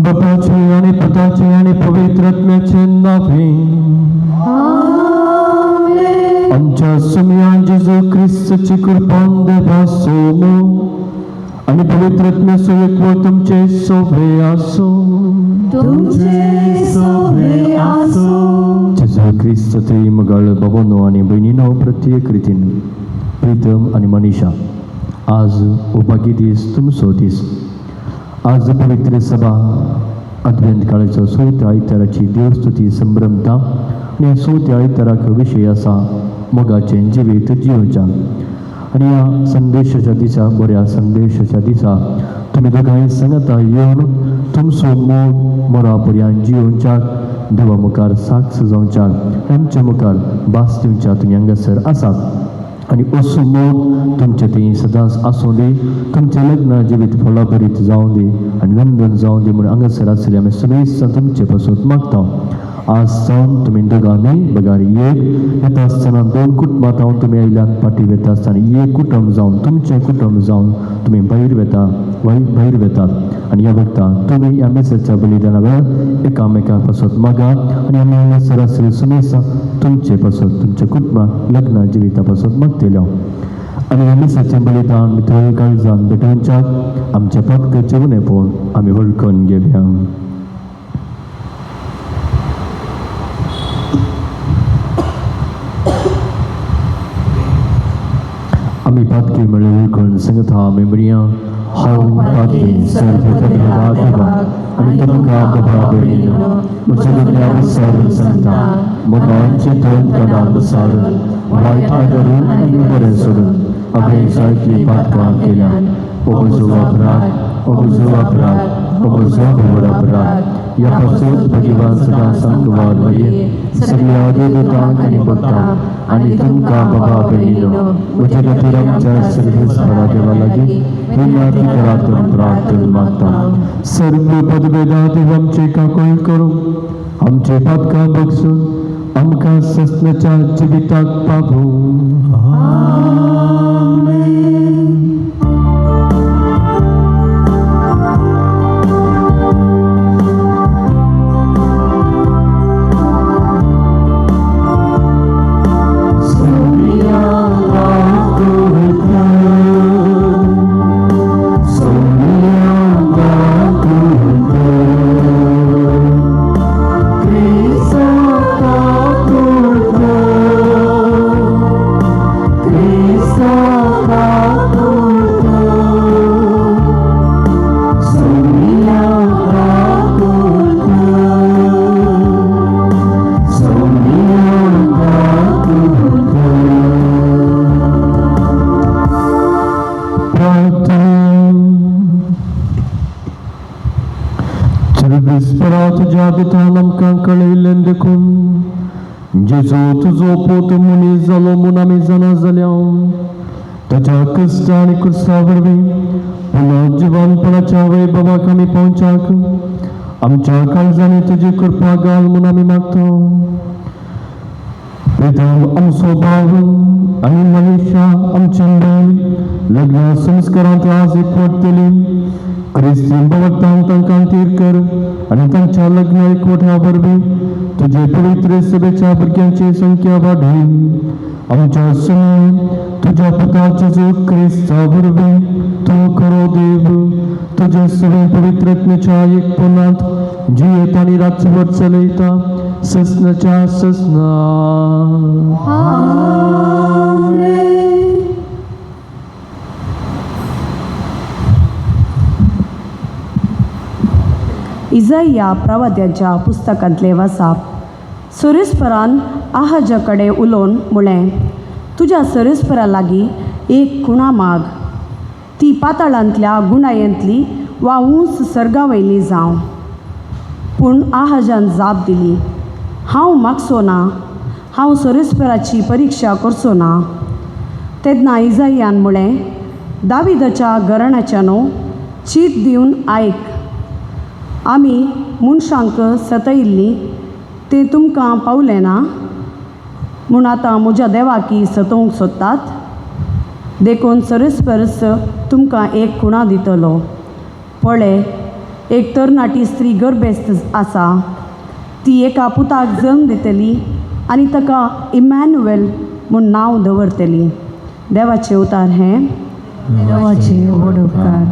बापाचे आणि पुताचे आणि पवित्र आत्म्याचे नावे. आमच्या सुमियान जेजू ख्रिस्ताची कृपा देवासून आणि पवित्र आत्म्याचो एकवट तुमचे सोबे आसो. जेजू ख्रिस्त ते मगळ बाबांनो आणि बहिणींनो, प्रत्येक रितीन प्रीतम आणि मनीषा, आज उपागी दीस तुमचो दीस. आज पवित्र सभा अद्वेंत काळाचो चवथ्या आयताराची देवस्तुती संभ्रमता आणि चवथ्या आयताराक विशय आसा मोगाचें जिवीत जिवोवच्या. आणि ह्या संदेशाच्या दिसा, बऱ्या संदेशाच्या दिसा तुमी दोगांय सांगता येवन तुमचो मोग मरा पर्यंत जिवोवच्याक, देवा मुखार साक्ष जावच्याक, आमच्या मुखार भास दिवच्या तुमी हांगासर आसात. आणि असो मोग तुमचे थंय सदांच आसूं दी. तुमचें लग्न जिवीत फळाभरीत जावं दी आनी नंदन जावं दी म्हणून हांगासर आसले आमी समेस्त तुमचे पासून मागता. आज जावन तुमी दोगांनी बगारी येता आसतना दोन कुटुंबां जावन तुमी आयल्यान पाटी वेता आसतना एक कुटुंब जावन तुमचें कुटुंब जावन तुमी भायर वेतात. आनी ह्या वक्ता तुमी ह्या मेसेजच्या बलिदाना वेळार एकामेका पासून मागात आनी आमी हांगासर आसले समेस्त तुमचे पासून तुमच्या कुटुंबा लग्न जिविता पासून मागतलो. आनी ह्या मेसेजचें बलिदान मित्र काळजान भेटोवच्याक आमच्या भक्ताचे उणे पळोवन आमी वळखून घेवया. आमी पातकी मेळ्ळे वळखून सांगता मेमरिया हांव पातकी सर्व आनी तुमकां बाबा भयणीनो म्हज्या लग्ना विसरून सांगता मोगांचे दोन कणां विसरून वायट आदरून आनी बरें सोडून हांवें जायतीं पातकां केल्यान हो म्हजो अपराध व्हड अपराध. ह्या पासून भगिवान सदां सांगवार वये सगळ्या देवतांक आनी भक्तांक आनी तुमकां बाबा भयणीनो म्हजे खातीर आमच्या सर्वेस्परा देवा लागीं विनंती करातून प्रार्थना मागता. सर्व पदभेदां देव आमचे काकोय करूं, आमचे पातकां बगसून आमकां ससनाच्या जिविताक पावूं. जेजू तुजो पोत मनीस जालो म्हूण आमी जाणा जाल्या ताच्या कश्ट आनी क्रुसा वरवीं पुनः जिवनपणाच्या वैभवाक आमी पावच्याक आमच्या काळजांनी तुजी कृपा घाल म्हूण आमी मागता. प्रितम आमचो भाव आनी मनीषा आमची लग्न संस्कारांत आज एकवटतली. क्रिस्तीन भक्तांक तांकां तीर कर आनी तांच्या लग्न एकवटा वरवीं तुजे पवित्र सभेच्या भुरग्यांची संख्या वाडय. आमच्या समोर तुज्या पुताचे जो क्रिस्ता वरवीं तो खरो देव तुजे सगळे पवित्र आत्म्याच्या एकपणांत जियेत आनी रातभर चलयता ससनाच्या ससना. इजाइया प्रवाद्याच्या पुस्तकांतले वाचप. सरेस्परान आहाजा कडेन उलोवन म्हळें, तुज्या सरेस्परा लागीं एक खुणा माग, ती पाताळांतल्या गुणायेंतली वा उंच सर्गावयली जावं. पूण आहाजान जाप दिली, हांव मागचो ना, हांव सरेस्पराची परिक्षा करचो ना. तेन्ना इजाइयान म्हळें, दाविदाच्या घराण्याच्या न्हू, चीत दिवन आयक. आमी मनशांक सतयिल्ली तें तुमकां पावलें ना म्हूण आतां म्हज्या देवाकी सतोवंक सोदतात. देखून सरेस्परस तुमकां एक खुणा दितलो. पळय, एक तरणाटी स्त्री गर्भेस्त आसा. ती एका पुताक जल्म दितली आनी ताका इमॅन्युएल म्हूण नांव दवरतली. देवाचे उतार हें. देवाचे व्हड उपकार.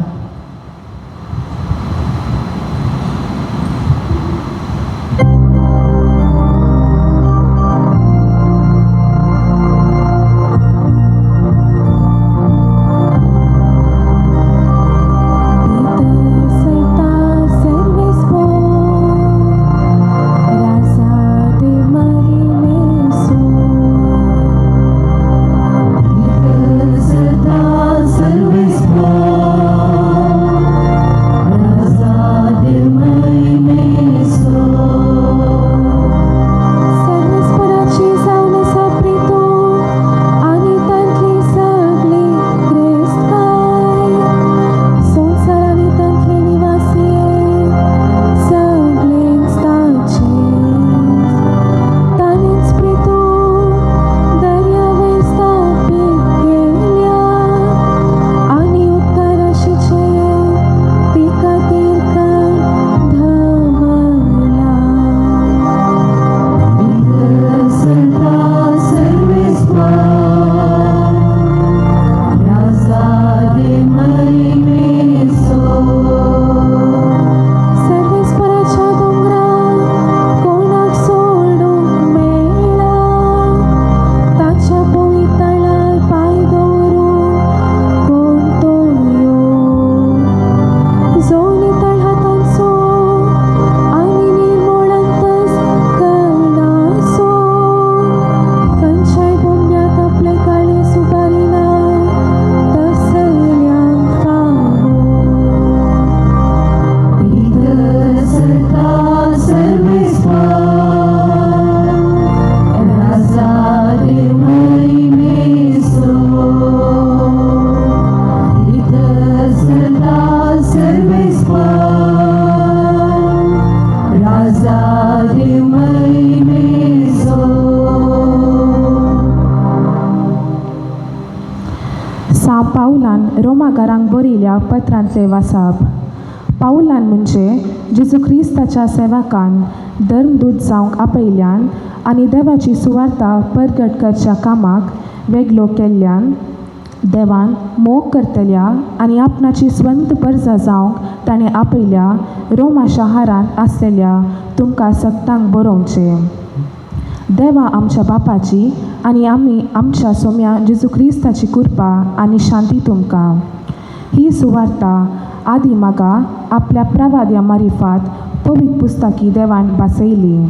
पाऊलान रोमाकारांक बरयल्या पत्रांतले वाचप. पाऊलान म्हणजे जेजू क्रिस्ताच्या सेवकान धर्मदूत जावंक आपयल्यान आनी देवाची सुवार्ता परगट करच्या कामाक वेगळो केल्ल्यान देवान मोग करतल्या आनी आपणाची स्वंत परजा जावंक ताणें आपयल्या रोमा शारांत आसलेल्या तुमकां सक्तांक बरोवचें. देवा आमच्या बापाची आनी आमी आमच्या सोम्या जेजू क्रिस्ताची कृपा आनी शांती तुमकां. ही सुवार्ता आदी म्हाका आपल्या प्रवाद्या मारिफात पवित्र पुस्तकी देवान बासयली.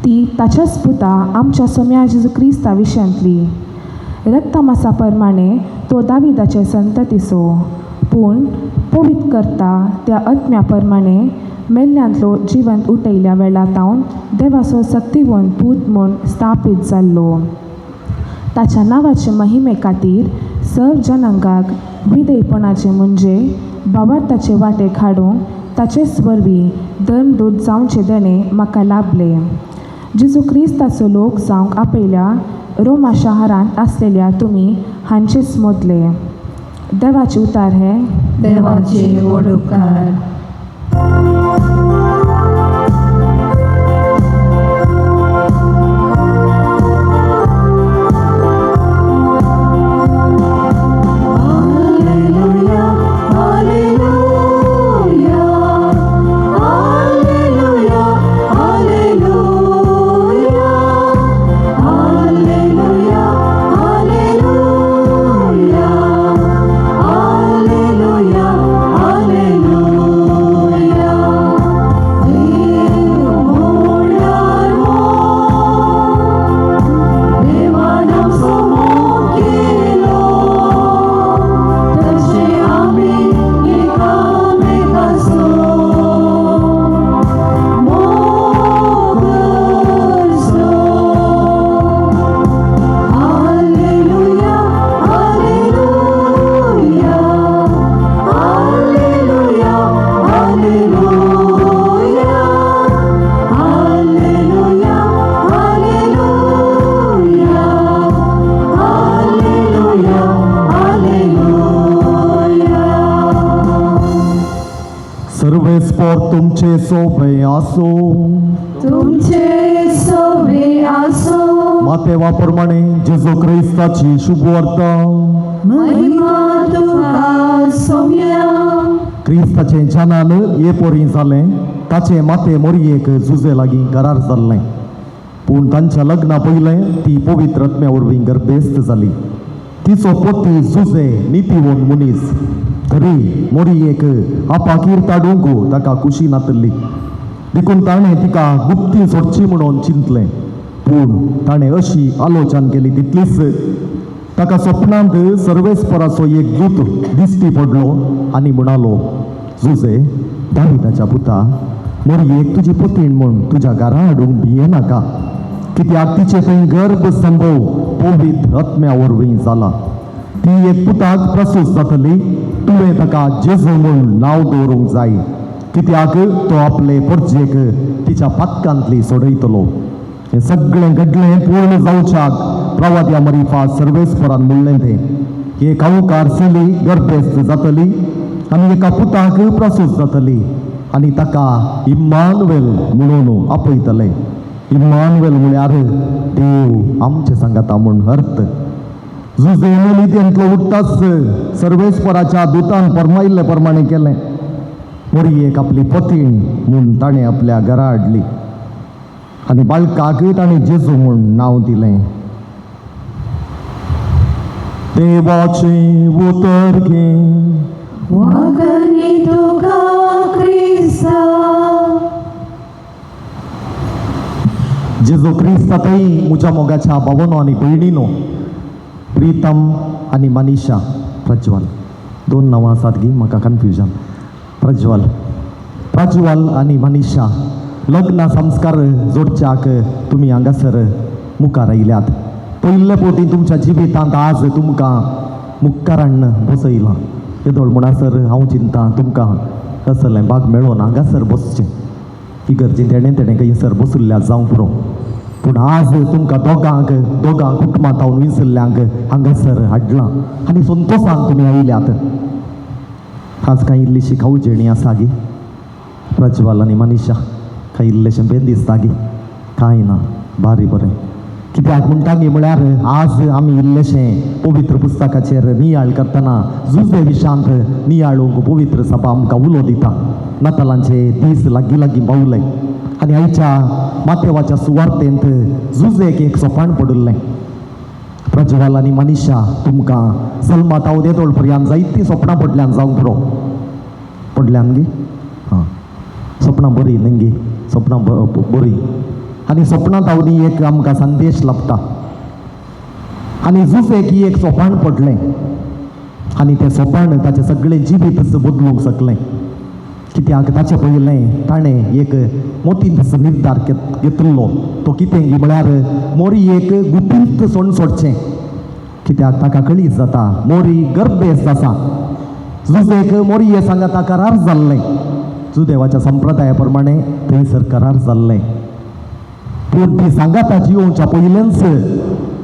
ती ताच्याच पुता आमच्या सोम्या जेजू क्रिस्ता विशयांतली. रक्तमासा प्रमाणे तो दाविदाचे संततीचो, पूण पवित्र करता त्या आत्म्या प्रमाणे मेल्ल्यांतलो जिवंत उठयल्या वेळातावन देवाचो सक्तिवंत पूत म्हूण स्थापीत जाल्लो. ताच्या नांवाचे महिमे खातीर सर्व जनांगाक विधेयपणाचे म्हणजे भावार्थाचे वाटेक हाडूंक ताचेच वरवीं धर्मदूत जावचे देणे म्हाका लाभले. जेजू क्रिस्ताचो लोक जावंक आपयल्या रोमा शारांत आसलेल्या तुमी हांचेच मोदले. देवाचे उतार हे. देवाचे व्हड उपकार. Hallelujah. तुमचे सोबे आसो. तुमचे सोबे आसो. मातेवा प्रमाणे जेजू ख्रिस्ताची शुभ वार्ता. महिमा तुका सौम्या. क्रिस्ताचे जनान ये पोरी जालें ताचे माते मोरयेक जुजे लागीं करार जाल्लें. पूण तांच्या लग्ना पयलें ती पवित्र आत्म्या वरवीं गर्भेस्त जाली. तिचो पती जुजे नितीवंत मनीस. तरी मोरयेक आपाकीर ताडूंक ताका कुशी नातली. देखून ताणें तिका गुप्ती सोडची म्हणून चिंतलें. पूण ताणें अशी आलोचना केली तितलीच ताका स्वप्नांत सर्वेस्पराचो एक दूत दिश्टी पडलो आनी म्हणालो, जुजे दाविदाच्या पुता, मोरयेक तुजी पतीण म्हूण तुज्या घरा हाडूंक भियेनाका. कित्याक तिचे थंय गर्भ संभव पवित्र आत्म्या वरवीं जाला. ती एक पुताक प्रसूत जातली. तुवें ताका जेजू म्हूण नांव दवरूंक जाय. कित्याक तो आपले परजेक तिच्या पातकांतली सोडयतलो. हें सगळें घडलें पूर्ण जावच्याक प्रवाद्या मरिफा सर्वेस्परान म्हणलें तें एक अवकार चली गर्भेस्त जातली आनी एका पुताक प्रसूत जातली आनी ताका इम्मानुवेल म्हणून आपयतले. इम्मानुवेल म्हळ्यार देव आमचे सांगाता म्हूण अर्थ. जुजे नित्यांतलो उठताच सर्वेस्पराच्या दुतान फरमायिल्ले प्रमाणे केलें. मोरयेक आपली पतीण म्हूण ताणें आपल्या घरा हाडली आनी बाळकाक ताणें जेजू म्हूण नांव दिलें. देवाचें उतर घे. वगनी तुका क्रिस्ता. जेजू क्रिस्तातय म्हज्या मोगाच्या भावनो आनी भयणीनो, प्रितम आनी मनीषा. प्रज्वल दोन नांवां आसात गी, म्हाका कन्फ्युजन. प्रज्वल आनी मनीषा लग्न संस्कार जोडच्याक तुमी हांगासर मुखार आयल्यात. पयले फावटी तुमच्या जिवितांत आज तुमकां मुखारान बसयलां. येदोळ म्हणसर हांव चिंतां तुमकां कसलें भाग मेळो ना हांगासर बसचें. इगर्जेन तेणें खंयसर बसुल्ल्या जावं पुरो. पूण आज तुमकां दोगांक कुटुंबांत हांव विसरल्यांक हांगासर हाडलां आनी संतोशान तुमी आयल्यात. आज कांय इल्लीशी खावजेणी आसा गी प्रज्वल आनी मनीषा. कांय इल्लेशें बेन दिसता गी. कांय ना, भारी बरें. कित्याक म्हणटा गे म्हळ्यार आज आमी इल्लेशें पवित्र पुस्तकाचेर नियाळ करतना जुजे विशांत नियाळूंक पवित्र सभा आमकां उलो दिता. नातालांचे दीस लागीं लागीं पावले आनी आयच्या मातेवाच्या सुवार्थेंत जुजेक एक सोपान पडुल्लें. प्रज्वल आनी मनीषा तुमकां सलमात हांव देतोळ पर्यंत जायतीं स्वप्नां पडल्यान जावंक पुरो. पडल्यान गे हां, स्वप्नां बरीं न्ही गे, स्वप्नां बरीं. आनी स्वप्नांत हांव न्ही एक आमकां संदेश लाभता. आनी जुजेक एक सोपान पडलें आनी तें सोपान ताचें सगळें जिवीत बदलूंक शकलें. कित्याक ताचे पयलें ताणें एक मोतीन निर्धार घेतलो. तो कितें गी म्हळ्यार मोरयेक गुपीत सोडचें. कित्याक ताका कळीत जाता मोरी गर्भेस्त आसा. जुजेक मोरये सांगाता करार जाल्लें. जुदेवाच्या संप्रदाया प्रमाणे थंयसर करार जाल्लें. पूण ती सांगाता जिवोवच्या पयलेंच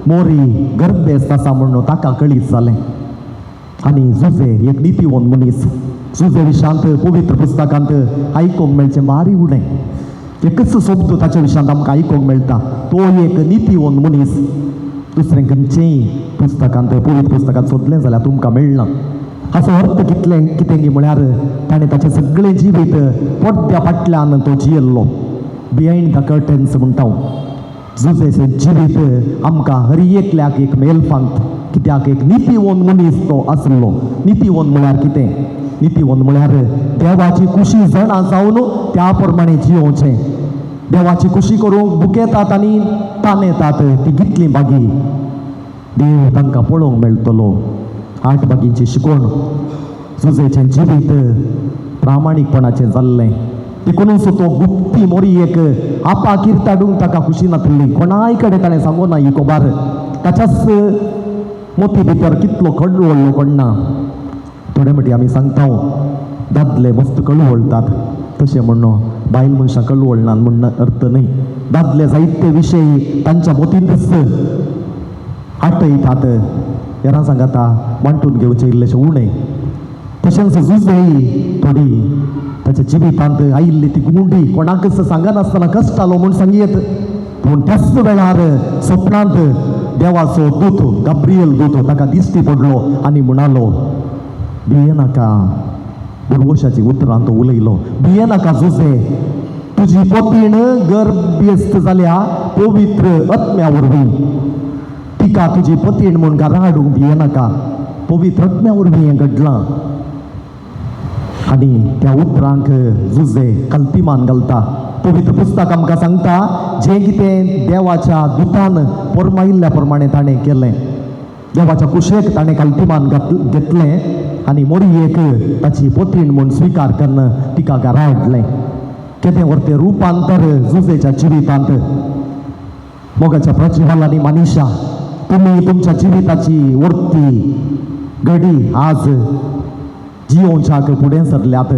मोरी गर्भेस्त आसा म्हणून ताका कळीत जालें. आनी जुजे एक नितीवंत मनीस. जुजे विशांत पवित्र पुस्तकांत आयकोंक मेळचें भारी उणें. एकच शब्द ताच्या विशांत आमकां आयकोंक मेळटा, तो एक नितीवंत मनीस. दुसरें खंयचेंय पुस्तकांत पवित्र पुस्तकांत सोदलें जाल्यार तुमकां मेळना. हाचो अर्थ कितें गी म्हळ्यार ताणें ताचें सगळें जिवीत पडद्या फाटल्यान तो जियेल्लो. बिहायंड द कर्टन्स म्हणटा हांव. जुजेचें जिवीत आमकां हर एकल्याक एक मेलफांत. कित्याक एक नितीवंत मनीस तो आसलो. नितीवंत म्हळ्यार कितें? नितीवंत म्हळ्यार देवाची कुशी जाणा जावन त्या प्रमाणे जियोवचें. देवाची कुशी करूंक बुकेतात आनी तानेतात ती कितली बागी देव तांकां पळोवंक मेळटलो. 8 बागींची शिकवण. जुजेचें जिवीत प्रामाणीकपणाचें जाल्लें. देखूनच तो गुप्ती मोरयेक आपाकीर ताडूंक ताका खुशी नातली. कोणाय कडेन ताणें सांगूं ना ही खबर. ताच्याच मोती भितर कितलो कळवळ्ळो कोणना. थोडे फावटी आमी सांगता दादले मस्त कळवळटात तशें म्हणून बायल मनशां कळवळनात म्हणून अर्थ न्ही. दादले जायते विशय तांच्या मोतींतच आटयतात. हेरां सांगाता वांटून घेवचें इल्लेशें उणें. तशेंच जुजई थोडी ताच्या जिवितांत आयिल्ली ती गुंडी कोणाकच सांगनासतना कश्टालो म्हूण सांगयत. पूण त्याच वेळार स्वप्नांत देवाचो दूत गब्रियल दूत ताका दिश्टी पडलो आनी म्हणालो, भिये नाका. उर्वशाची उतरां तो उलयलो, भिये नाका जुजे, तुजी पतीण गर्भ्यस्त जाल्या पवित्र आत्म्या वरवीं. तिका तुजी पतीण म्हूण घरा हाडूंक भिये नाका. पवित्र आत्म्या वरवीं हें घडलां. आनी त्या उतरांक जुजे कल्पिमान घालता. पवित्र पुस्तक आमकां सांगता जें कितें देवाच्या दुतान परमायिल्ल्या प्रमाणे ताणें केलें. देवाच्या कुशेक ताणें कल्पिमान घेतलें आनी मोरयेक ताची पतीण म्हूण स्विकार करून तिका घरा हाडलें. केदें व्हरतें रुपांतर जुजेच्या जिवितांत. मोगाच्या प्रज्वल आनी मनीशा, तुमी तुमच्या जिविताची वर्ती घडी आज जियोवच्याक फुडें सरल्यात.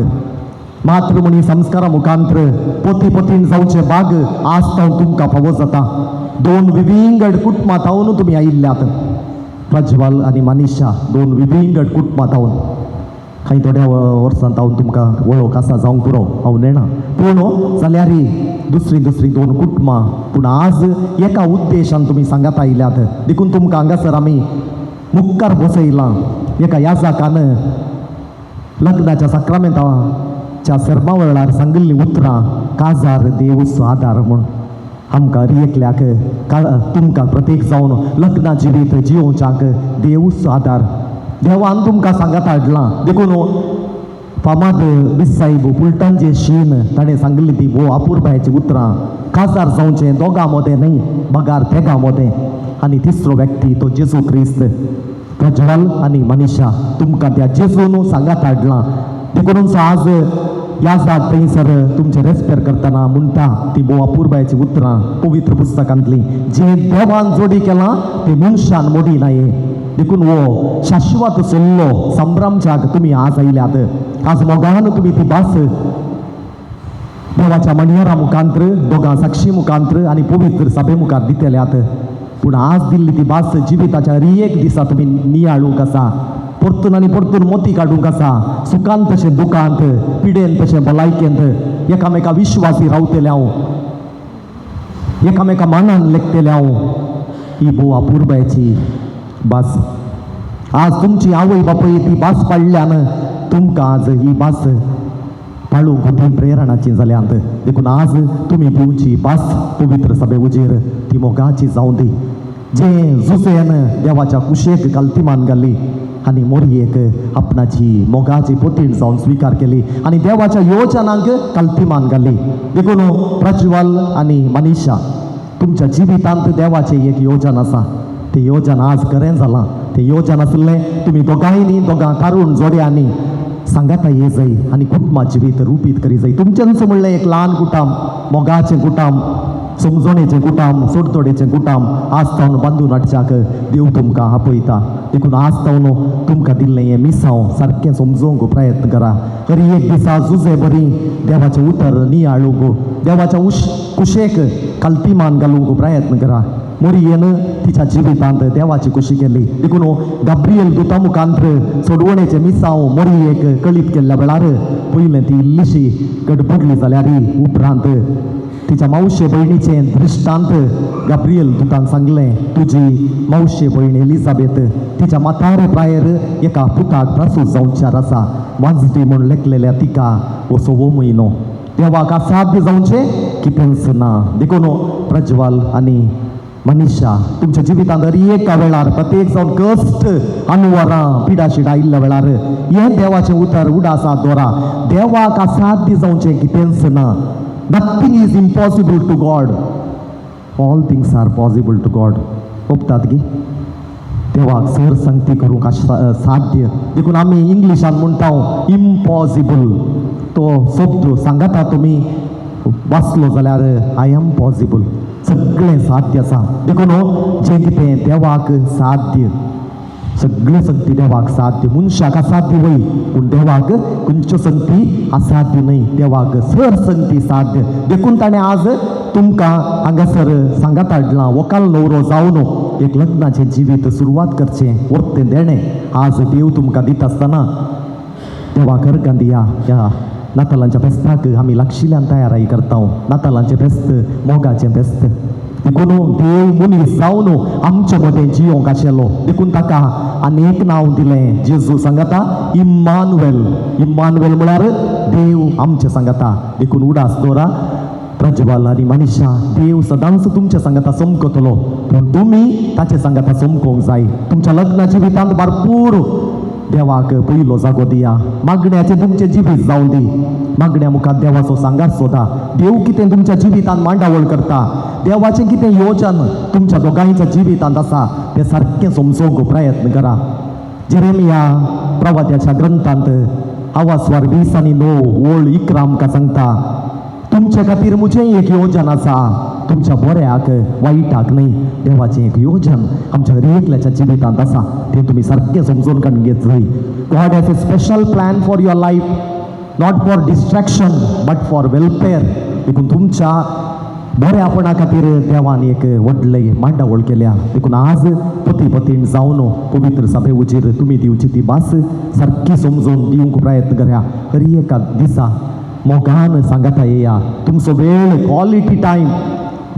मातृमणी संस्कारा मुखांतर पती पतीन जावचे बाग आज तावन तुमकां फावो जाता. 2 विविंगड कुटुंबांतावन तुमी आयिल्ल्यात. प्रज्वल आनी मनीशा 2 विविंगड कुटुंबांतावन. काही थोड्या वर्सांत हांव तुमकां वळख आसा जावंक पुरो हांव नेना, पूण जाल्यारय दुसरी 2 कुटुंबां. पूण आज एका उद्देशान तुमी सांगात आयल्यात. देखून तुमकां हांगासर आमी मुखार बसयलां. एका याजकान लग्नाच्या सक्रामेंताच्या सर्मा वेळार सांगिल्लीं उतरां काजार देवूचो आदार म्हूण. आमकां एकल्याक तुमकां प्रत्येक जावन लग्ना जिवीत जियोवच्याक देवूचो आदार. देवान तुमकां सांगात हाडलां. देखून फामाद बिसाईब पुलटांचे शीन ताणें सांगिल्ली ती भोव अपुर्बायची उतरां. काजार जावचें दोगां मदें न्ही, बगार तेगां मदें. आनी तिसरो व्यक्ती तो जेजू क्रिस्त. प्रज्वल आनी मनीशा तुमकां त्या जेजून सांगात हाडलां. देखून आज याजाक थंयसर तुमचे रेस्पेर करतना म्हणटा ती भोव अपुर्बायची उतरां पवित्र पुस्तकांतलीं. जें देवान जोडी केलां तें मनशान मोडी नाये. देखून वो शाश्वत सल्लो संभ्रमच्याक तुमी आज आयल्यात. आज मोगान तुमी ती भास देवाच्या मणियारा मुखांतर, दोगां साक्षी मुखांतर आनी पवित्र सभे मुखार दितल्यात. पूण आज दिल्ली ती भास जिविताच्या एक दिसा तुमी नियाळूंक आसा. परतून आनी परतून मोती काडूंक आसा. सुखांत तशें दुखांत, पिडेन तशें भलायकेंत एकामेका विश्वासी रावतल्याव, एकामेका मानान लेखतल्याव ही भोव अपुर्बायची भास. आज तुमची आवय बापूय ती भास पाळल्यान तुमकां आज ही भास पाळूंक ती प्रेरणाची जाल्यांत. देखून आज तुमी पिवची भास पवित्र सभे उजेर ती मोगाची जावं दी. जें जुसेन देवाच्या कुशेक कल्तिमान घाली आनी मोरयेक आपणाची मोगाची पतीण जावन स्विकार केली आनी देवाच्या योजनांक कल्तिमान घाली. देखून प्रज्वल आनी मनीशा तुमच्या जिवितांत देवाचें एक योजन आसा. तें योजन आज खरें जालां. तें योजन आसलें तुमी दोगांयनी, दोगां कारून जोड्यांनी सांगाता ये जाय आनी कुटुंबा जिवीत रुपीत करी जाय. तुमचेंच म्हणलें एक ल्हान कुटाम, मोगाचें कुटाम, समजणेचें कुटाम, सोडतोडेचें कुटाम आज तावन बांदून हाडच्याक देव तुमकां आपयता. देखून आज तावन तुमकां दिल्लें हें मिसांव सारकें समजोवंक प्रयत्न करा. तरी एक दिसा जुजे बरी देवाचें उतर नियाळूंक, देवाच्या कुशेक कल्तिमान घालूंक प्रयत्न करा. मोरयेन तिच्या जिवितांत देवाची कुशी केली. देखून गब्रियल दुता मुखांतर सोडवणेचें मिसांव मोरयेक कळीत केल्ल्या वेळार पयलें ती इल्लीशी गडबडली जाल्यारय उपरांत तिच्या मावशे भयणीचें दृश्टांत गब्रियल दुतान सांगलें. तुजी मावशे भयण एलिझाबेथ तिच्या माथार प्रायर एका पुताक प्रसूत जावच्यार आसा. वाजटी म्हूण लेखलेल्या तिका हो 6वो म्हयनो. देवाक असाध्य जावचें कितेंच ना. देखून प्रज्वल आनी मनीशा तुमच्या जिवितांत एका वेळार प्रत्येक जावन कश्ट अनवरां पिडा शिडा आयिल्ल्या वेळार हें देवाचें उतर उडासात दवरा. देवाक असाध्य जावचें कितेंच ना. Nothing is impossible to God. All things are possible to God. ओपतात की देवाक सर संगती करूंक साध्य. देखून आमी इंग्लिशान म्हणटा इम्पॉसिबल तो शब्द सांगाता तुमी वाचलो जाल्यार आय एम पॉसिबल. सगळें साध्य आसा. देखून जें कितें देवाक साध्य, सगळ्यो संगती देवाक साध्य. मनशाक असाध्य वय पूण देवाक खंयच्यो संगती असाध्य न्हय. देवाक सर संगती साध्य. देखून ताणें आज तुमकां हांगासर सांगात हाडलां. व्हंकल न्हवरो जावन एक लग्नाचें जिवीत सुरवात करचें, वर्तें देणें आज देव तुमकां दिता आसतना देवा करकान दिया या नातालांच्या फेस्ताक आमी लागशिल्ल्यान तयाराई करता नातालांचें फेस्त मोगाचें फेस्त देखून देव मनीस जावन आमचे मदें जियोंक आशिल्लो देखून ताका आनीक नांव दिलें जेजू सांगता इम्मानुएल इम्मानुएल म्हळ्यार देव आमचे सांगता देखून उडास दवरा प्रज्वल आनी मनीषा देव सदांच तुमच्या सांगता समकतलो पूण तुमी ताचे सांगता समकोंक जाय तुमच्या लग्ना जिवितांत भरपूर देवाक पयलो जागो दिया मागण्याचें तुमचें जिवीत जावं दी मागण्या मुखार देवाचो सांगात सोदा देव कितें तुमच्या जिवितांत मांडावळ करता देवाचें कितें योजन तुमच्या दोगांयच्या जिवितांत आसा तें सारकें समजोवंक प्रयत्न करा जेरेमिया प्रवाद्याच्या ग्रंथांत आवास्वार 20 आणि 9 ओळ 11 आमकां सांगता तुमचे खातीर म्हजें एक योजन आसा तुमच्या बऱ्याक वायटाक न्ही देवाचें एक योजन आमच्या हर एकल्याच्या जिवितांत आसा तें तुमी सारकें समजून काडून घेत जाय God has a special plan for your life not for distraction but for welfare देखून तुमच्या बऱ्यापणा खातीर देवान एक व्हडलें मांडावळ केल्या देखून आज पती पतीण जावन पवित्र सभे उचेर तुमी दिवची ती भास सारकी समजून दिवंक प्रयत्न करा हर एका दिसा मोगान सांगता येया तुमचो वेळ quality time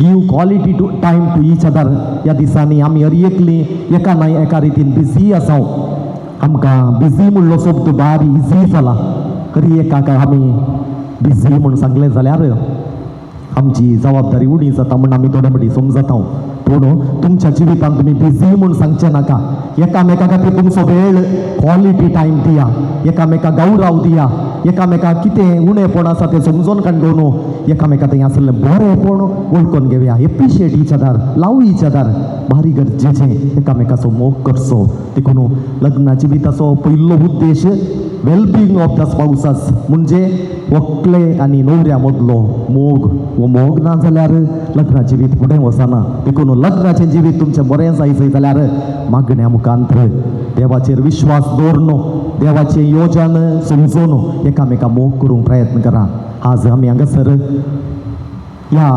give quality time to each other ह्या दिसांनी आमी हर एकली एका ना एका रितीन बिजी आसा आमकां बिजी म्हणलो शब्द बार इजी जाला हर एकाक आमी बिजी म्हूण सांगलें जाल्यार आमची जबाबदारी उणी जाता म्हूण आमी थोडे मटी समजता पूण तुमच्या जिवितांत तुमी बिजी म्हूण सांगचें नाका एकामेका खातीर तुमचो वेळ क्वालिटी टायम दिया एकामेका गौरव दिया एकामेकाक कितें उणेपण आसा तें समजून काडून एकामेका थंय आसलें बरेंपण वळखून घेवया एप्रिशिएट ईच अदर लव ईच अदर भारी गरजेचें एकामेकाचो मोग करचो देखून लग्ना जिविताचो पयलो उद्देश वेलबिंग ऑफ द स्पाउसस म्हणजे व्हंकले आनी न्हवऱ्या मदलो मोग वो मोग ना जाल्यार लग्ना जिवीत फुडें वचना देखून लग्नाचें जिवीत तुमचें बरें जायचें जाल्यार मागण्या मुखांतर देवाचेर विश्वास दवरून देवाचें योजन समजून एकामेका मोग करूंक प्रयत्न करा आज आमी हांगासर ह्या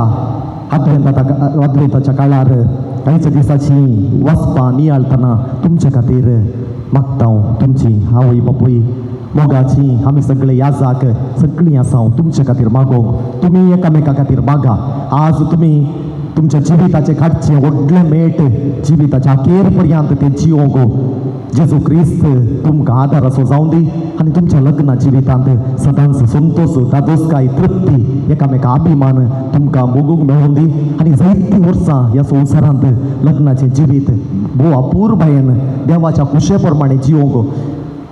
अद्वैताच्या काळार कांयच दिसाची वचपां नियाळतना तुमचे खातीर मागता तुमची आवय बापूय मोगाची आमी सगळे याजाक सगळीं आसा तुमचे खातीर मागोवंक तुमी एकामेका खातीर मागा आज तुमी तुमच्या जिविताचें काडचें व्हडलें मेट जिविताच्या अखेर पर्यंत तें जियोंक जेजू क्रिस्त तुमकां आदार असो जावं दी आनी तुमच्या लग्ना जिवितांत सदांच संतोष दादोसकाय तृप्ती एकामेका अभिमान तुमकां भोगूंक मेळून दी आनी जायतीं वर्सां ह्या संवसारांत लग्नाचें जिवीत भोव अपूर्वयेन देवाच्या कुशे प्रमाणे जियोंक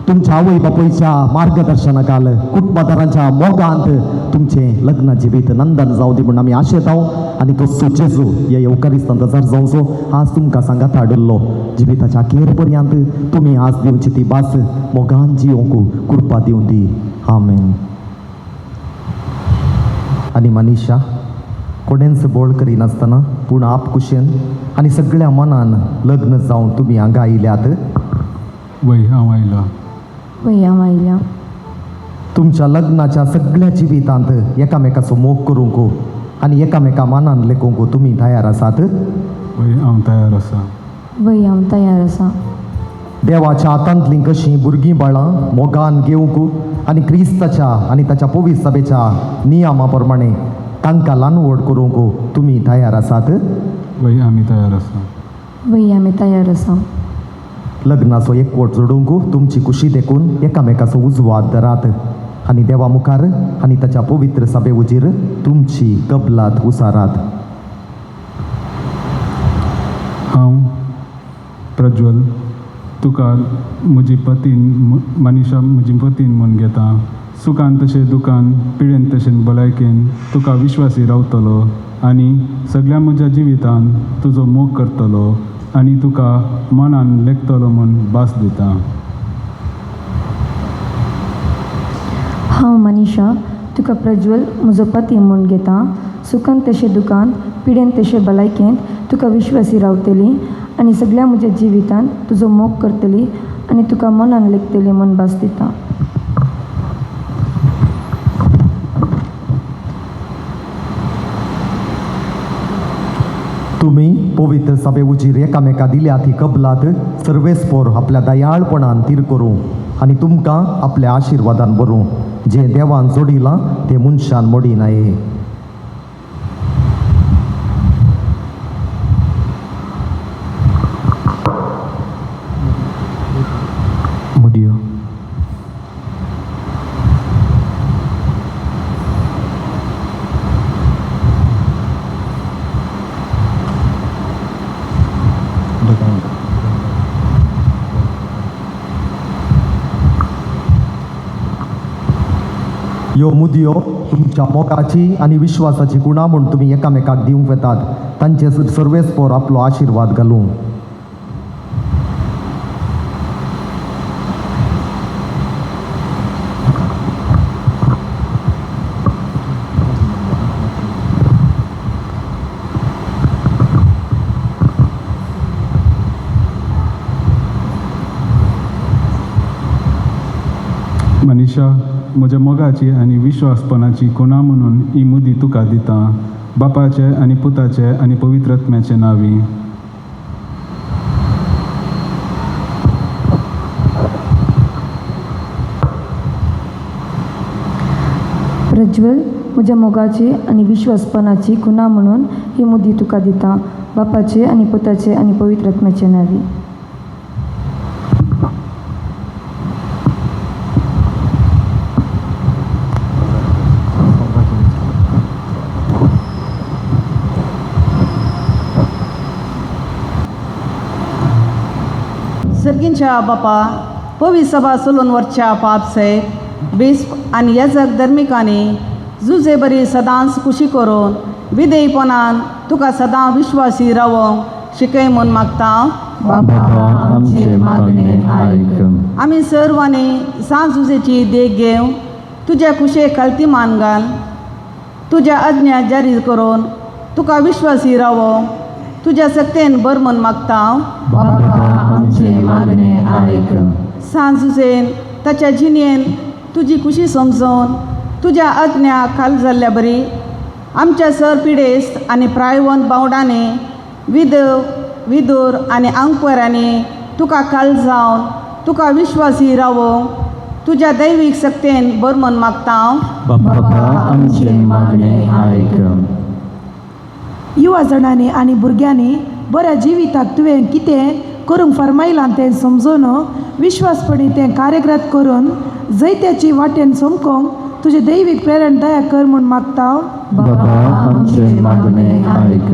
तुमच्या आवय बापूयच्या मार्गदर्शनाखाल कुटुंबदारांच्या मोगांत तुमचें लग्न जिवीत नंदन जावं दी म्हूण आमी आशेत आनी तो जेजू ह्या येवकारिस्तांत हजर जावचो आज तुमकां सांगात हाडुल्लो जिविताच्या अखेर पर्यंत तुमी आज दिवची ती भास मोगान जियोंक कृपा दिवं दी आमेन आनी मनीषा कोणेंच बोळ करिनासतना पूण आप कुशेन आनी सगळ्या मनान लग्न जावन तुमी हांगा आयल्यात वय हांव आयला वया तुमच्या लग्नाच्या सगळ्या जिवितांत एकामेकाचो मोग करूंक आनी एकामेका मनान लेखूंक तुमी तयार आसात वय हांव तयार आसा हांव तयार आसा देवाच्या हातांतलीं कशीं भुरगीं बाळां मोगान घेवंक आनी क्रिस्ताच्या आनी ताच्या पवित्र सभेच्या नियमा प्रमाणे तांकां ल्हानवड करूंक तुमी तयार आसात वय आमी तयार आसा आमी तयार आसा लग्नाचो एकवट जोडूंक तुमची खुशी देखून एकामेकाचो उजवाद धरात आनी देवा मुखार आनी ताच्या पवित्र सभे उजेर तुमची कबलात उसारात हांव प्रज्वल तुका म्हजी पतीन मनीषा म्हजी पतीन म्हूण घेता सुखान तशें दुखान पिडेन तशें भलायकेन तुका विश्वासी रावतलो आनी सगळ्या म्हज्या जिवितान तुजो मोग करतलो आनी तुका मनान लेखतलो म्हूण भास दिता हांव मनीषा तुका प्रज्वल म्हजो पती म्हूण घेता सुखान तशें दुखान पिडेन तशें भलायकेंत तुका विश्वासी रावतली आनी सगळ्या म्हज्या जिवितान तुजो मोग करतली आनी तुका मनान लेखतली म्हूण भास दिता तुमी पवित्र सभे उजीर एकामेका दिल्या ती कबलात सर्वेस्पोर आपल्या दयाळपणान तीर करूं आनी तुमकां आपल्या आशिर्वादान भरूं. जें देवान जोडिलां तें मनशान मोडिनाये. मुदियो. ह्यो मुदयो तुमच्या मोगाची आनी विश्वासाची गुणां म्हूण तुमी एकामेकाक दिवंक वेतात. तांचे सर्वेस्पर आपलो आशिर्वाद घालूं. मनीषा, म्हज्या मोगाची आनी विश्वासपणाची खुणा म्हणून ही मुदी तुका दिता. बापाचे आनी पुताचे आनी पवित्रात्म्याचे नांवी. प्रज्वल, म्हज्या मोगाची आनी विश्वासपणाची खुणा म्हणून ही मुदी तुका दिता. बापाचे आनी पुताचे आनी पवित्रात्म्याचे नांवी. सर्गींच्या बापा पवित्र सभा चलोवन वरच्या पापसे बेस आनी येजक धर्मिकांनी जुजे बरी सदांच खुशी करून विधेयपणान तुका सदां विश्वासी रावोंक शिकय म्हूण मागता. बाबा आमचे मागणे आयक. आमी सर्वांनी सांजुजेची देख घेवन तुज्या कुशे खालतीमान घाल. तुज्या आज्ञा जारी करून तुका विश्वासी रावोंक तुज्या सक्तेन बर म्हूण मागता. बाबा आमचे मागणे आयक. सांजुजेन ताच्या जिणेन तुजी खुशी समजून तुज्या आज्ञा खाल जाल्ल्या बरी आमच्या सर पिडेस्त आनी प्रायवंत बावडांनी विदूर आनी आंगपरांनी तुका काल जावन तुका विश्वासी रावोंक तुज्या दैवीक सक्तेन बर म्हूण मागता. बाबा आमचे मागणे आयक. युवा जाणांनी आनी भुरग्यांनी बऱ्या जिविताक तुवें कितें करूंक फरमायलां तें समजून विश्वासपणी तें कार्यरत करून जैत्याची वाटेन सोमकोंक तुजें दैवीक प्रेरण दया कर म्हूण मागता. बाबा आमचे मागणे आयक.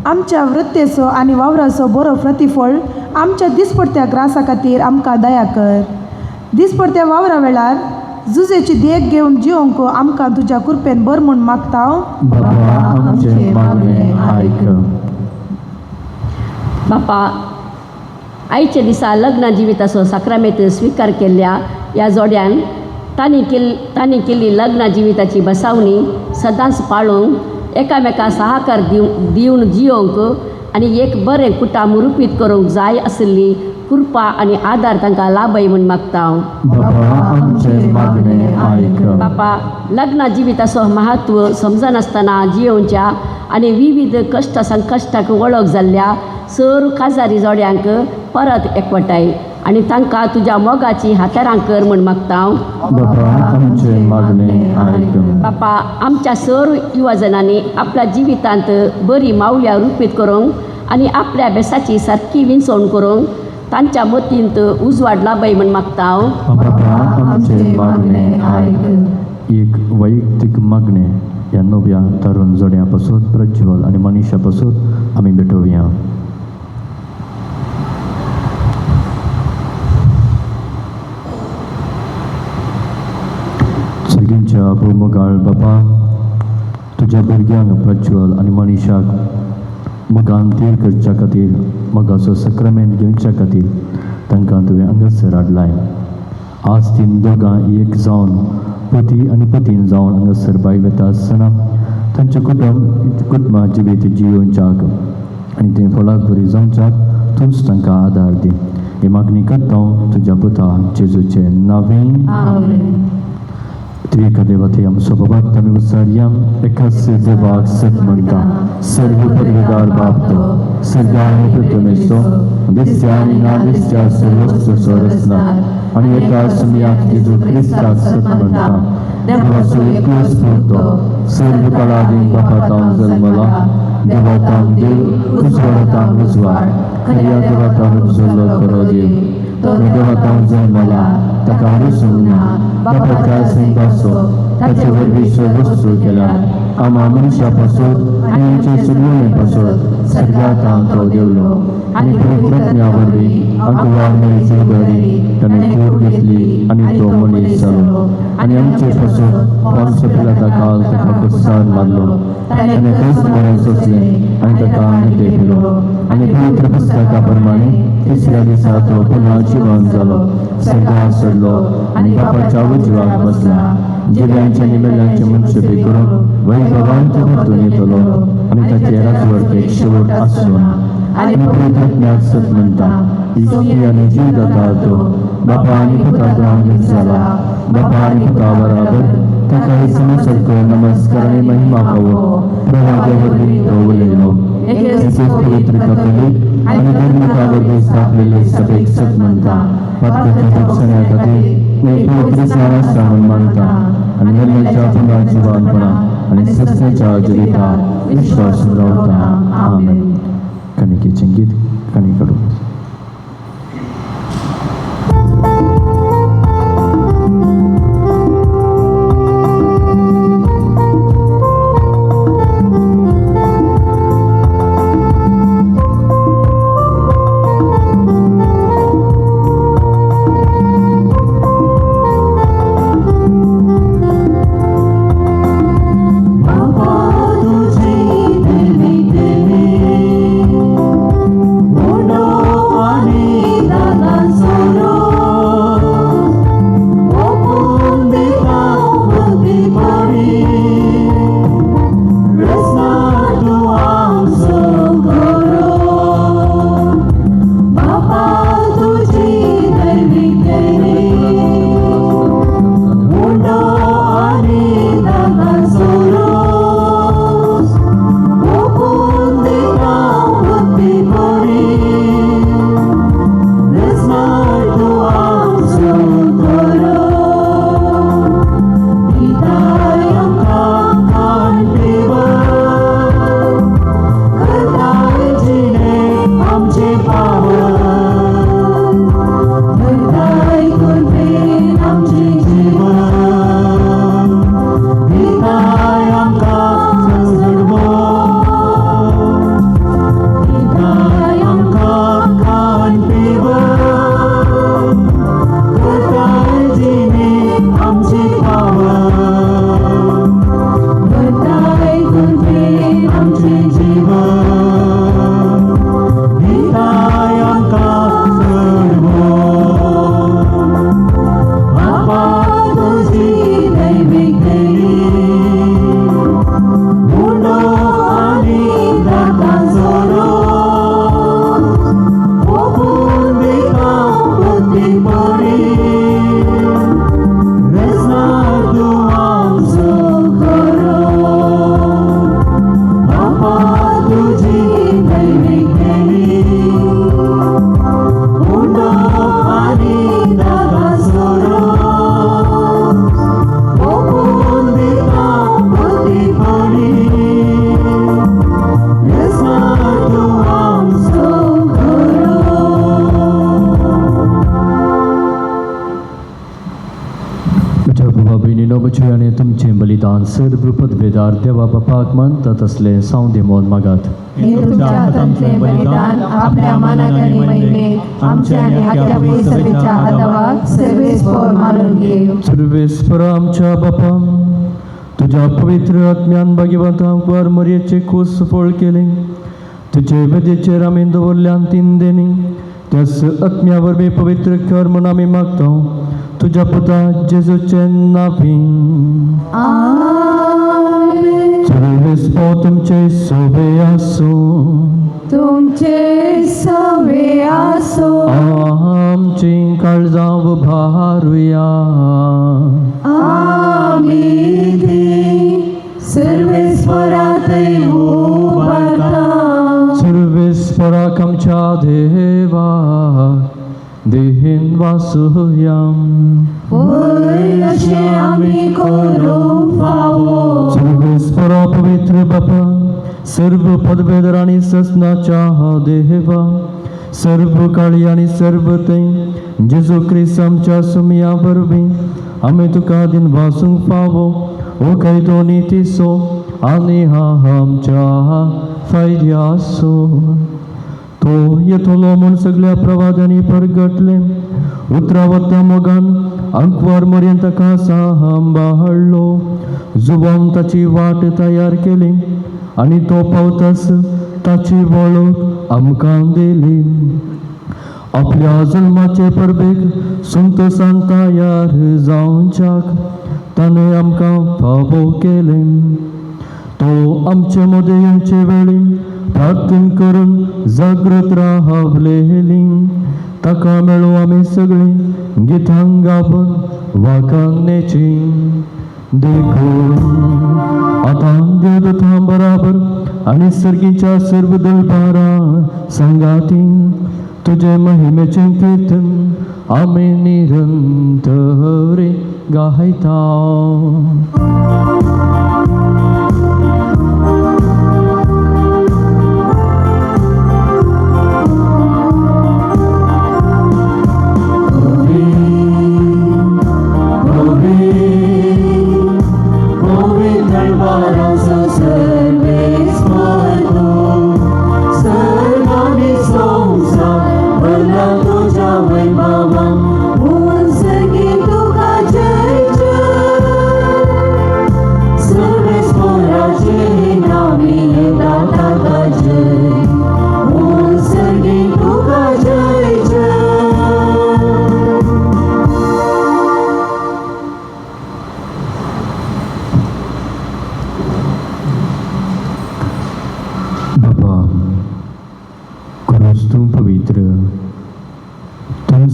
आमच्या वृत्तेचो आनी वावराचो बरो प्रतिफळ आमच्या दिसपडत्या ग्रासा खातीर आमकां दया कर. दिसपडत्या वावरा वेळार जुजेची देख घेवन जिवंक आमकां तुज्या कृपेन बर म्हूण मागता. बाबा आमचे मागणे आयक. बापा, आयच्या दिसा लग्न जिविताचो साक्रामेंत स्विकार केल्ल्या ह्या जोड्यान तांणी केल्ली लग्न जिविताची बसावणी सदांच पाळूंक एकामेका सहकार दिवन जियोंक आनी एक बरें कुटुंब रुपीत करूंक जाय आशिल्ली कृपा आनी आदार तांकां लाभय म्हूण मागता. बाबा आमचे मागणे आयक. बापा, लग्न जिविताचो महत्व समजनासतना जियोवच्या आनी विविध कश्ट संकश्टाक वळख जाल्ल्या सर काजारी जोड्यांक परत एकवटाय आनी तांकां तुज्या मोगाची हातारां कर म्हूण मागता. बाबा आमचे मागणे आयक. बापा, आमच्या सर युवाजनांनी आपल्या जिवितांत बरी मावल्या रुपीत करूंक आनी आपल्या अभ्यासाची सारकी विंचवण करूंक तांच्या मतींत उजवाड लाभय म्हूण मागता. बाबा आमचे मागणे आयक. एक वैयक्तीक मागणे ह्या नव्या तरुण जोड्यां पासून प्रज्वल आनी मनीषा पासून आमी भेटोवया. सगळ्यांच्या भोवमोगाळ बापा, तुज्या भुरग्यांक प्रज्वल आनी मनीषाक मोगान तीर करच्या खातीर मोगाचो सक्रामेंत घेवच्या खातीर तांकां तुवें हांगासर हाडलाय. आज तीन दोगां एक जावन पती आनी पतीन जावन हांगासर भायर येता आसतना तांचें कुटुंबा जिवीत जियोवच्याक आनी तें फळाक बरी जावच्याक तूंच तांकां आदार दी. ही मागणी करता तुज्या पुता जेजूचे नांवे. त्रिएका देवते आमचो बाबा आमी उसारयां एकाच देवाक सत म्हणटा सर्व पदवीदार बाप तो सगळ्या प्रथमेचो दिसत्या आनी ना दिसत्या सर्वस्व सोरसनार आनी एका सुमयाक जेजू क्रिस्ताक सत म्हणटा देवाचो एकलोच पुतो सर्व काळादीन बापातां जल्मला देवातां देव उजवाडातां उजवाड खऱ्या देवातां उजवलो करो देव तो देवातां जल्मला ताका विसरूंक ना बापाच्या सिंहासो ताचे वरवीं सर्वस्व केला आम्हा मनशा पासून आनी आमचे सगळे पासून सगळ्यां तो देवलो आनी पवित्रात्म्या वरवीं आमकां वाडमेळीची बरी ताणें कूड घेतली आनी तो मनीस जालो आनी आमचे पासून पांचशे पिलाता काल ताका कुस्सार मारलो ताणें तेच बरें सोंसलें आनी ताका निते केलो आनी पवित्र पुस्तका प्रमाणे तिसऱ्या दिसा तो पुन्हा जिवंत जालो सगळ्या सोडलो आनी बापाच्या उजवाक बसला जिल्यांचे आनी मेल्यांचे मनशुबी करून वैभवांत परतून येतलो आनी ताचे राजवटेक शेवट आसचो ना आनी पवित्रात्म्याक सत म्हणटा इश्टी आनी जीव जाता तो बापा आनी पुता आंगीत जाला बापा आनी पुता बराबर ताका ही समसरको नमस्कार आनी महिमा फावो प्रभाते वरवीं तो उलयलो एकेच पवित्र कथोलीक आनी धर्मिका वरवीं स्थापलेले सभेक सत म्हणटा पातकाच्या शिक्षणा खातीर एक पवित्र साराश्रम मानता आनी मेल्ल्याच्या पुन्हा जिवंतपणा आनी सत्याच्या जिविता विश्वास रावता आमेन. कणिकेचें गीत कणिकडून बचयाने तुमचे बलिदान सर्व पदवेदार देवा बापाक मानतात असले सावंदे मोल मागात. हे तुमच्या हातांतले बलिदान आपल्या मानाक आनी महिमेक आमच्या आनी आख्या सभेच्या आदावाक सर्वेस्पर मानून घेव. सर्वेस्पर आमच्या बापा तुझ्या पवित्र आत्म्यान भाग्यवंतांक वर मर्याचे खूस फळ केले तुझे वेदेचेर आमी दवरल्यान तीन देणी त्याच आत्म्या वरवीं पवित्र कर म्हूण आमी मागता तुझ्या पुता जेजूचे नांवी. सर्वेस्पर तुमचे सोबे आसूं तुमचे सवे आसो आमची काळजां उबारुया. आमीन. सर्वेस्परातै उबारता सर्वेस्पराक आमच्या देवा देहीन वासुयाम पळय अशें आमी करूंक फावो सर्वेस्परा पवित्र बापा सर्व पदवेदर आणि ससनाच्या देवा सर्व काळी आणि सर्व तै जेजू ख्रिस्त आमच्या सुमया वरवीं आमी तुका दिन वासूंक फावो ओ काही दोनी तिसो आनी हा आमच्या फायद्यासो तो येतलो म्हूण सगळ्या प्रवादांनी परगटले उतरावत्या मोगान अंकवार मरेन ताका सांबाळलो जुवान ताची वाट तयार केली आणि तो पावतस ताची वळख आमकां दिली आपल्या जल्माचे परबेक संतोषान तयार जावच्याक ताणें आमकां फावो केले तो आमचे मोदयांचे वेळी प्रार्थना करून जागृत रावलेली ताका मेळो आमी सगळीं गितां गावन वाखाणेची देखून आतां देवदूतां बराबर आनी सर्गीच्या सर्व दळबारां संगाती तुजे महिमेचे कीर्तन आमी निरंतर गायता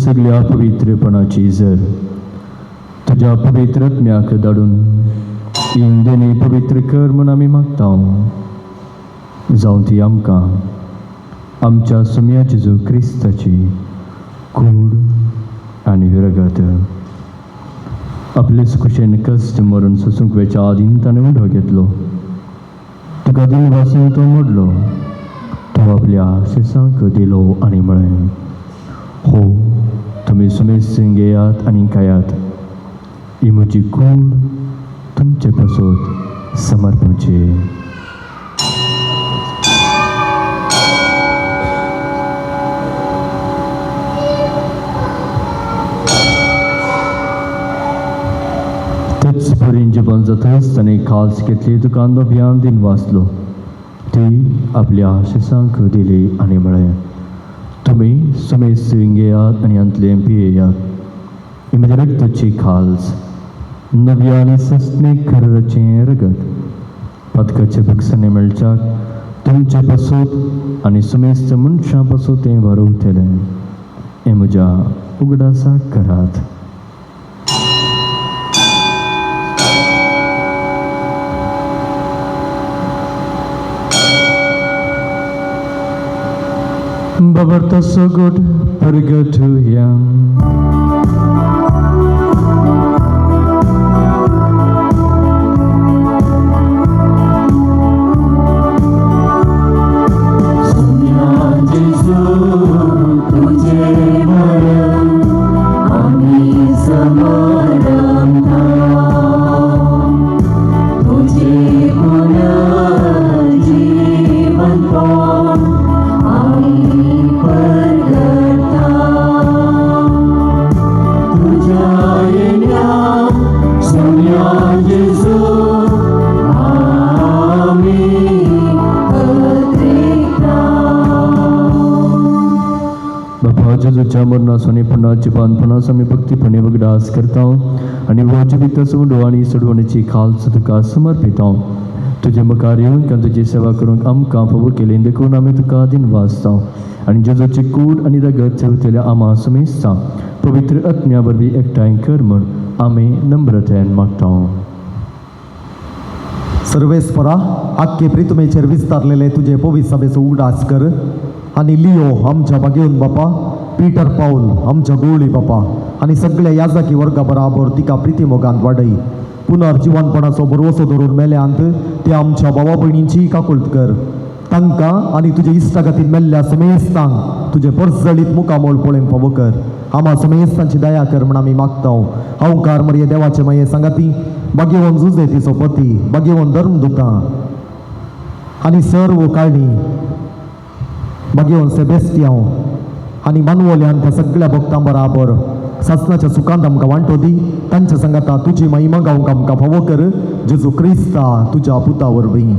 सगळ्या पवित्रपणाची जर तुझ्या पवित्रत्म्याक धाडून इंदेनी पवित्र कर म्हूण आमी मागता जावं ती आमकां आमच्या सुम्या जेजू क्रिस्ताची कूड आनी रगत आपलेच कुशेन कश्ट मरून सोसूंक वेच्या आदीन ताणें उडो घेतलो तुका दिन वासून तो मोडलो तो आपल्या शिसांक दिलो आनी म्हळें हो तुम्ही सुमेर घेयात आनी खायात ही म्हजी कूड तुमचे पासत समर्पणचे तेच परीन जेवण जाताच ताणें खास घेतली तुका अभियान दिन वाचलो ती आपल्या शिसांक दिली आनी म्हळें तुम्ही सुमेर घेयात आनी अंतलें पियेयात ही म्हज्या रगताची खाल्स नव्या आनी सस्नेक खरेचें रगत पदकाचे बक्षणे मेळच्याक तुमचे पासत आनी सुमेस्त मनशां पासत तें वारोवतलें हें म्हज्या उगडासाक करात Babarta so good, Purgatoryam. जेजूच्या मरणासोनी पुन्हाची बांदपणास आमी भक्तीपणे वगडास करता आनी वचबित सोडो आनी सोडवण्याची खाल्स तुका समर्पिता तुजे मुखार येवन तुजी सेवा करूंक आमकां फावो केली देखून आमी तुका दिन वाचता आनी जेजूची कूड आनी रगत सेवतल्या आमा समेस्ता पवित्र आत्म्या वरवीं एकठांय कर म्हूण आमी नम्रतेन मागता सर्वेस्परा आख्खे प्रितमेचेर विस्तारलेले तुझे पवित्र सभेचो उगडास कर आणि लिओ आमच्या बागेवन बापा, पीटर पाऊल आमच्या गोळी बापा आणि सगळ्या याजकी वर्गा बराबर तिका प्रितीमोगांत वाडय. पुनर्जीवनपणाचो भरवसो धरून मेल्यांत ते आमच्या भावा भयणींची काकुळट कर. तांकां आनी तुजे इश्टागतीन मेल्ल्या समेस्तांक तुजे परजळीत मुखामोळ पळोवंक फावो कर. आम्हा समेस्तांची दया कर म्हण आमी मागतांव. हांवकार मरे देवाचे माये सांगाती, बागेवन जुजे तिचो पती, बागेवन धर्मदुतां आनी सर्व काळणी, बागेवन सेबेस्टियांव आनी मानवोल्यान त्या सगळ्या भक्तां बराबर सासणाच्या सुखांत आमकां वांटो दी. तांच्या सांगाता तुजी महिमा गावंक आमकां फावो कर. जेजू क्रिस्ता तुज्या पुता वरवीं.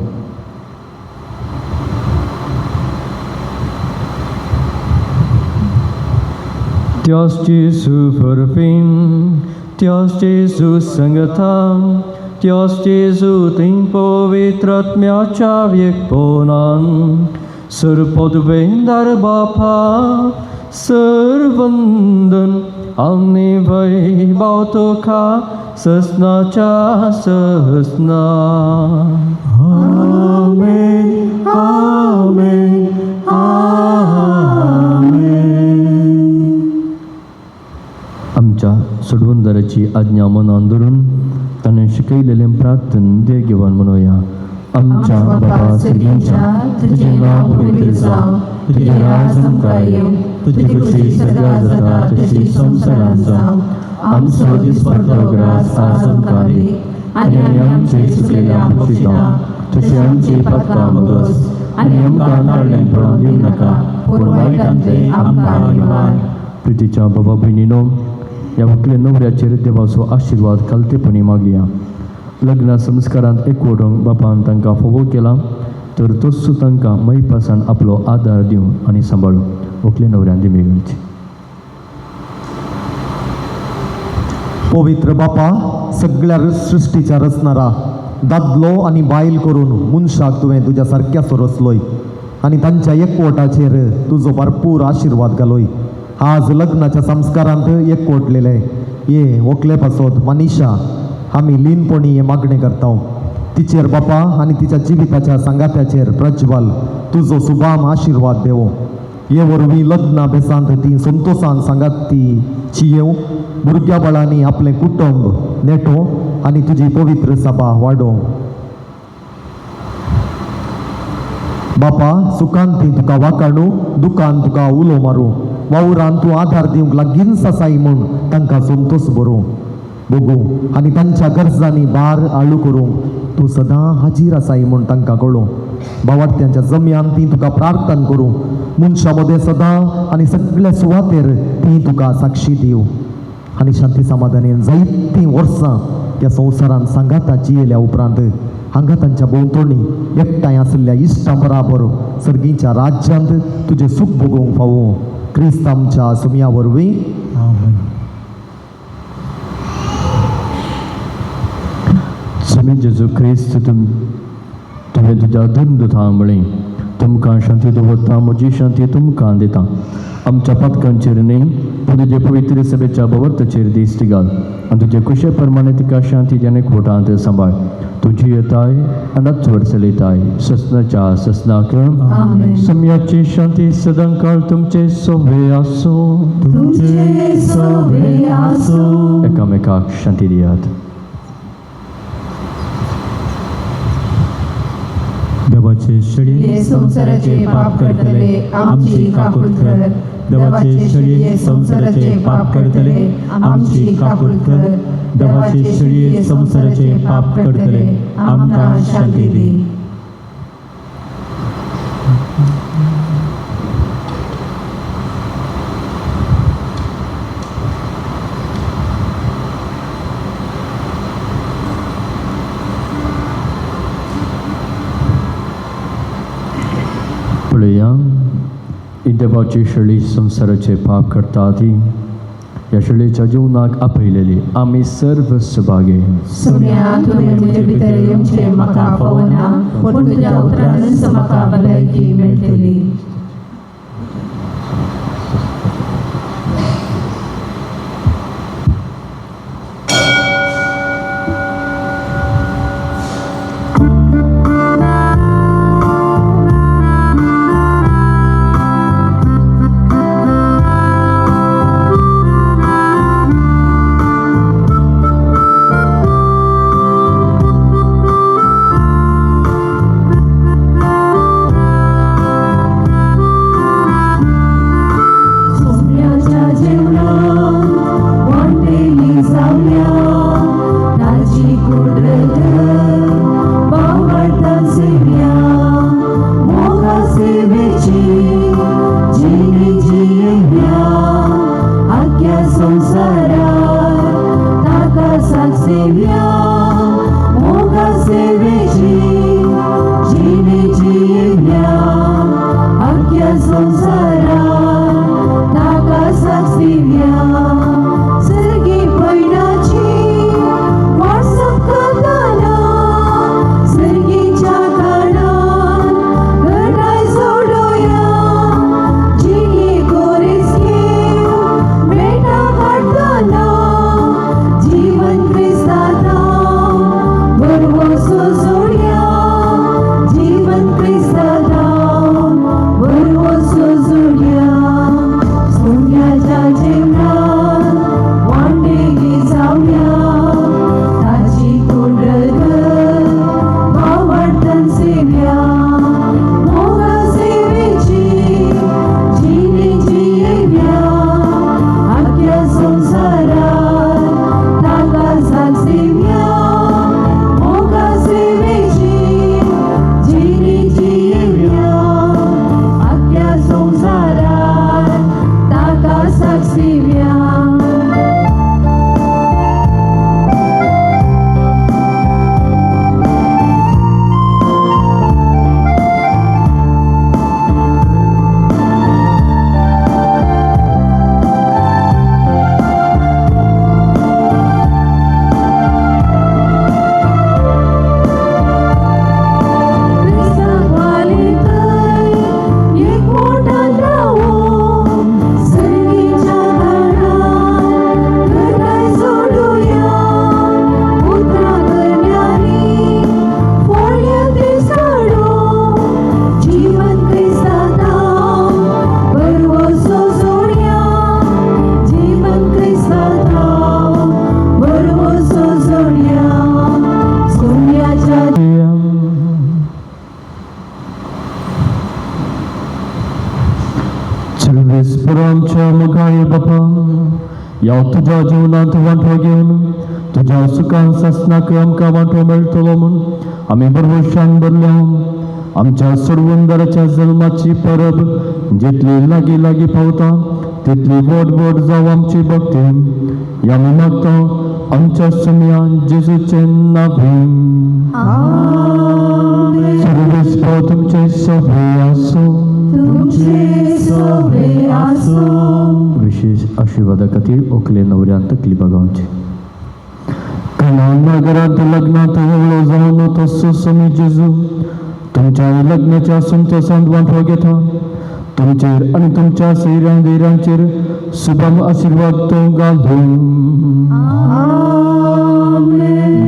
Dios Jesus por fin, Dios Jesus sangatang, Dios Jesus tempo vitratmiacha viekponan, serpodvendar bapa, servandan, angni vai bautoka, sesna cha sesna. Amen, amen, amen. आमच्या सोडवंदराची आज्ञा मनान धरून ताणें शिकयलेलें प्रार्थन देव घेवन म्हणुया. आमच्या बाबा सगळ्यांच्या तुजें नांव पवित्र जावं, तुजें राज आमकां येवं, तुजी खुशी सदां जाता तशी संवसारांत जावं. आमचो दिसपट्टो ग्रास आज आमकां दी आनी आमचे चुकलेल्या पक्षितां तशी आमची पातकां बगस आनी आमकां नाडलें पळोवन दिवं नाका, पूण वायटांतले आमकां निवार. प्रितीच्या बाबा भयणीनो, ह्या व्हंकले न्हवऱ्याचेर देवाचो आशिर्वाद खालतेपणी मागया. लग्न संस्कारांत एकवटूंक बापान तांकां फोवो केला, तर तोच तांकां मै पासान आपलो आदार दिवं आनी सांबाळूं. व्हंकले न्हवऱ्यान दिमी घालची. पवित्र बापा, सगळ्या सृश्टीच्या रचणारा दादलो आनी बायल करून मनशाक तुवें तुज्या सारक्याचो रचलोय आनी तांच्या एकवटाचेर तुजो भरपूर आशिर्वाद घालोय. आज लग्नाच्या संस्कारांत एकवटलेले हे व्हंकले पासत मनीषा आमी लीनपणी हे मागणें करता. तिचेर बापा आनी तिच्या जिविताच्या सांगात्याचेर प्रज्वल तुजो सुभाम आशिर्वाद देवो. हे वरवीं लग्ना बेसांत ती संतोशान सांगाती चियेव, भुरग्या बाळांनी आपलें कुटुंब नेटो आनी तुजी पवित्र सभा वाडो. बापा, सुखान ती तुका वाकाणू, दुखान तुका उलो मारूं, वावरान तूं आधार दिवंक लागींच आसाय म्हूण तांकां संतोश बरो बगू आनी तांच्या गरजांनी भार आळू करूंक तूं सदां हाजीर आसाय म्हूण तांकां कळूं. भावार्थ्यांच्या जम्यान ती तुका प्रार्थना करूं, मनशा मदें सदां आनी सगळ्या सुवातेर ती तुका साक्षी दिवं आनी शांती समाधानान जायतीं वर्सां त्या संवसारान सांगाता जियेल्या उपरांत हांगा तांच्या भोंवतणी एकठांय आसलेल्या इश्टां बराबर सर्गीच्या राज्यांत तुजें सूख भोगूंक फावो. क्रिस्त आमच्या सुमया वरवीं. समी जेजू क्रिस्त तुवें तुज्या धर्मदुतांक म्हळें, तुमकां शांती दवरता, म्हजी शांती तुमकां दिता. आमच्या पथकांचेर न्ही, पूण तुजे पवित्र सभेच्या भवर्ताचेर दिश्टी घाल आनी तुजे कुशे प्रमाणे तिका शांती आनी खोटांत सांबाळ. तुजी येताय आनी चड चलयताय ससनाच्या ससनाक. सम्याची शांती सदां काळ तुमचे सोबे आसूं. एकामेकाक शांती दियात. देवाचे शरीर संसाराचे पाप करतले आमची काकूट कर. देवाचे शरीर संसाराचे पाप करतले आमची काकूट कर. देवाचे शरीर संसाराचे पाप करतले आमकां शांती दी. पळया, ही देवाची शळी संसाराचे पाप करता ती ह्या शळेच्या जीवनाक आपयलेली आमी सर्व सभागे. सुम्या तुवें म्हजे भितर येवचें म्हाका फावना, पूण तुज्या उतरांनच म्हाका भलायकी मेळटली. आमच्या मुखाय बापा या तुझ्या जीवनात वांटो घेवन तुझ्या सुखान सासनाक आमकां वांटो मेळटलो म्हूण आमी बरवशान भरल्या आमच्या सोडवंदराच्या जल्माची परब जितली लागीं लागीं पावता तितली व्हड व्हड जावं आमची भक्ती या आमी मागता आमच्या सुम्या जेजूचे नांवान सर्वेस्पर तुमचे सभे आसूं विशेष आशिर्वादा खातीर ओकले नवऱ्यान तकली बगावची नगरात लग्नात हवळो जावन तसो समी जेजू तुमच्या लग्नाच्या संतोषांत वांटो घेता तुमचेर आनी तुमच्या सैऱ्यां दैऱ्यांचेर शुभम आशिर्वाद तो घालून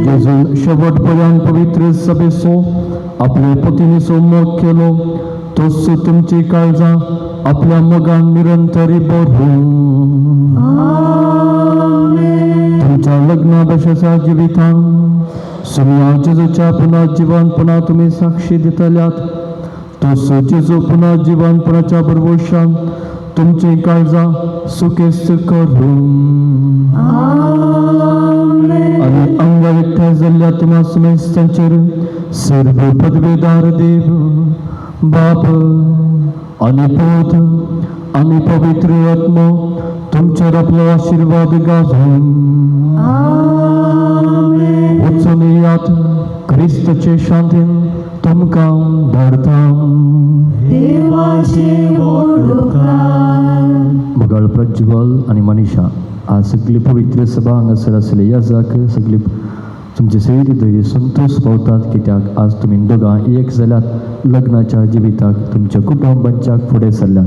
जेजून शेवट पर्यंत पवित्र सभेचो आपल्या पतीनीचो मोग केलो तसो तुमची काळजां आपल्या मोगान निरंतरी भरून तुमच्या लग्ना भाशेच्या जिवितान सुम्या जेजूच्या पुन्हा जिवंतपणा तुम्ही साक्षी दितल्यात तसो जेजू पुन्हा जिवंतपणाच्या बरवशान तुमची काळजां सुखेस्त करून आनी अंगा एकठांय जाल्ल्या तुम्हा समेस्तांचेर सर्व पदवेदार देव बाप आनी पूत आनी पवित्र आत्मा तुमचेर आपलो आशिर्वाद घालून वचून येयात क्रिस्ताचे शांतीन तुमकां धाडटा मगाळ प्रज्वल आनी मनीषा आज सगळी पवित्र सभा हांगासर आसले याजाक सगळी तुमचे सैरी धैर्य संतोष पावतात कित्याक आज तुमी दोगां एक जाल्यात लग्नाच्या जिविताक तुमच्या कुटुंबांच्याक फुडें सरल्यात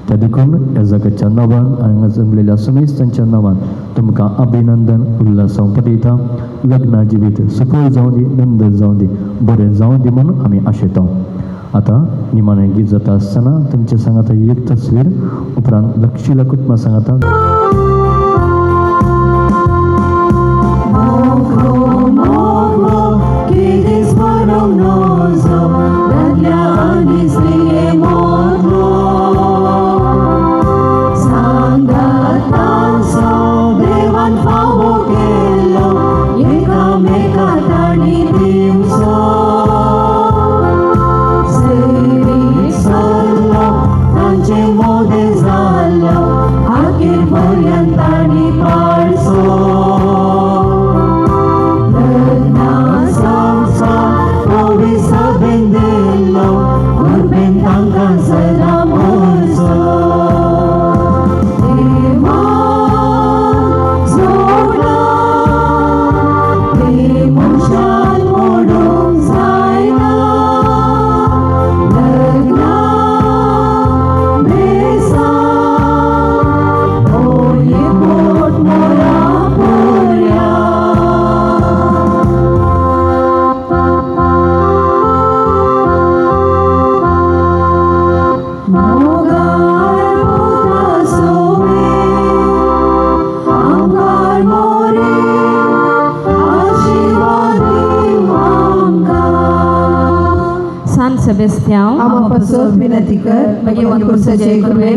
त्या देखून याजाकाच्या नांवान आनी हांगा जमलेल्या समेस्तांच्या नांवान तुमकां अभिनंदन उल्हासां पटयता लग्ना जिवीत सफळ जावं दी नंद जावं दी बरें जावं दी म्हणून आमी आशेता आतां निमाणें गीत जाता आसतना तुमचे सांगाता एक तस्वीर उपरांत लक्षिला कुटुंबा सांगाता Sebastião, आमा पासत विनंती कर bagi waktu saja kurve